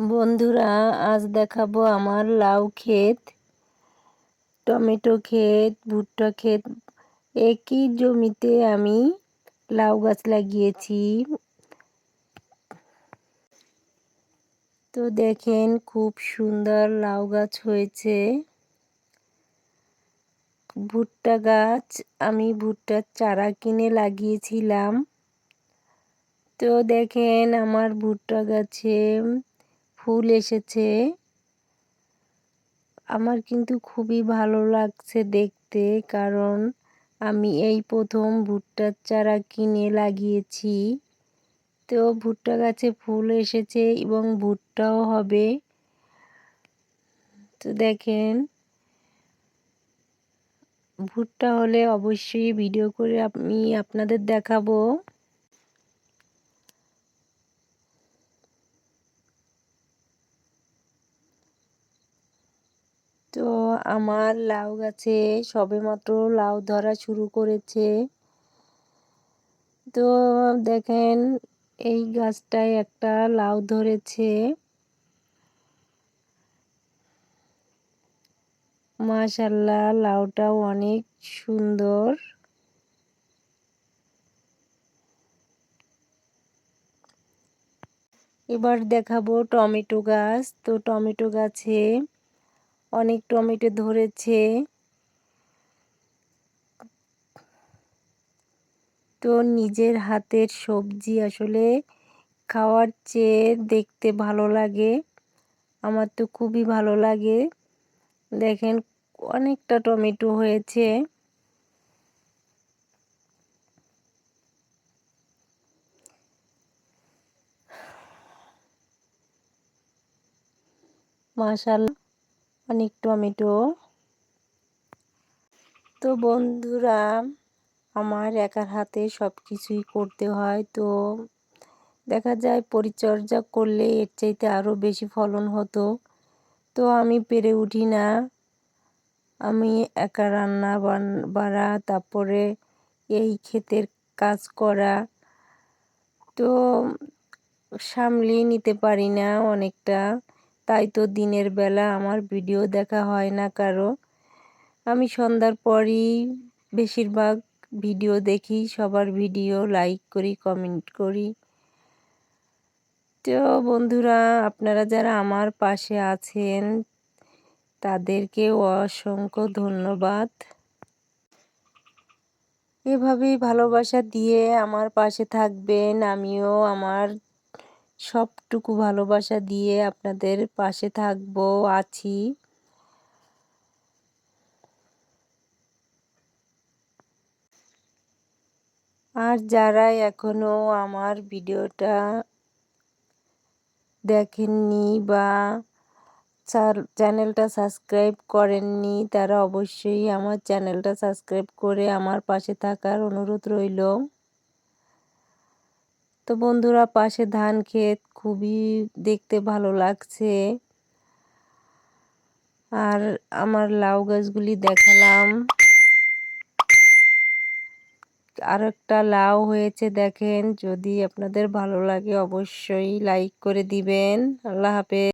বন্ধুরা, আজ দেখাবো আমার লাউ ক্ষেত, টমেটো ক্ষেত, ভুট্টা ক্ষেত। একই জমিতে আমি লাউ গাছ লাগিয়েছি। তো দেখেন, খুব সুন্দর লাউ গাছ হয়েছে। ভুট্টা গাছ আমি ভুট্টার চারা কিনে লাগিয়েছিলাম। তো দেখেন, আমার ভুট্টা গাছে ফুল এসেছে। আমার কিন্তু খুবই ভালো লাগছে দেখতে, কারণ আমি এই প্রথম ভুট্টার চারা কিনে লাগিয়েছি। তো ভুট্টা গাছে ফুল এসেছে এবং ভুট্টাও হবে। তো দেখেন, ভুট্টা হলে অবশ্যই ভিডিও করে আমি আপনাদের দেখাবো। তো আমার লাউ গাছে সবেমাত্র লাউ ধরা শুরু করেছে। তো দেখেন, এই গাছটায় একটা লাউ ধরেছে। মাশাআল্লাহ, লাউটাও অনেক সুন্দর। এবার দেখাবো টমেটো গাছ। তো টমেটো গাছে অনেক টমেটো ধরেছে। তো নিজের হাতের সবজি আসলে খাওয়ার চেয়ে দেখতে ভালো লাগে। আমার তো খুবই ভালো লাগে। দেখেন, অনেকটা টমেটো হয়েছে। মাশাআল্লাহ, অনেক টমেটো। তো বন্ধুরা, আমার একার হাতে সব কিছুই করতে হয়। তো দেখা যায় পরিচর্যা করলে এর চাইতে আরও বেশি ফলন হতো। তো আমি পেরে উঠি না। আমি একা রান্না বাড়া, তারপরে এই ক্ষেতের কাজ করা, তো সামলিয়ে নিতে পারি না অনেকটা। তাই তো দিনের বেলা আমার ভিডিও দেখা হয় না কারো। আমি সন্ধ্যার পরই বেশিরভাগ ভিডিও দেখি, সবার ভিডিও লাইক করি, কমেন্ট করি। তো বন্ধুরা, আপনারা যারা আমার পাশে আছেন তাদেরকে অসংখ্য ধন্যবাদ। এভাবেই ভালোবাসা দিয়ে আমার পাশে থাকবেন। আমিও আমার সবটুকু ভালোবাসা দিয়ে আপনাদের পাশে থাকবো, আছি। আর যারা এখনো আমার ভিডিওটা দেখেননি বা চ্যানেলটা সাবস্ক্রাইব করেননি, তারা অবশ্যই আমার চ্যানেলটা সাবস্ক্রাইব করে আমার পাশে থাকার অনুরোধ রইল। তো বন্ধুরা, পাশে ধান ক্ষেত, খুবই দেখতে ভালো লাগছে। আর আমার লাউ গাছগুলি দেখালাম। আর একটা লাউ হয়েছে দেখেন। যদি আপনাদের ভালো লাগে অবশ্যই লাইক করে দিবেন। আল্লাহ হাফেজ।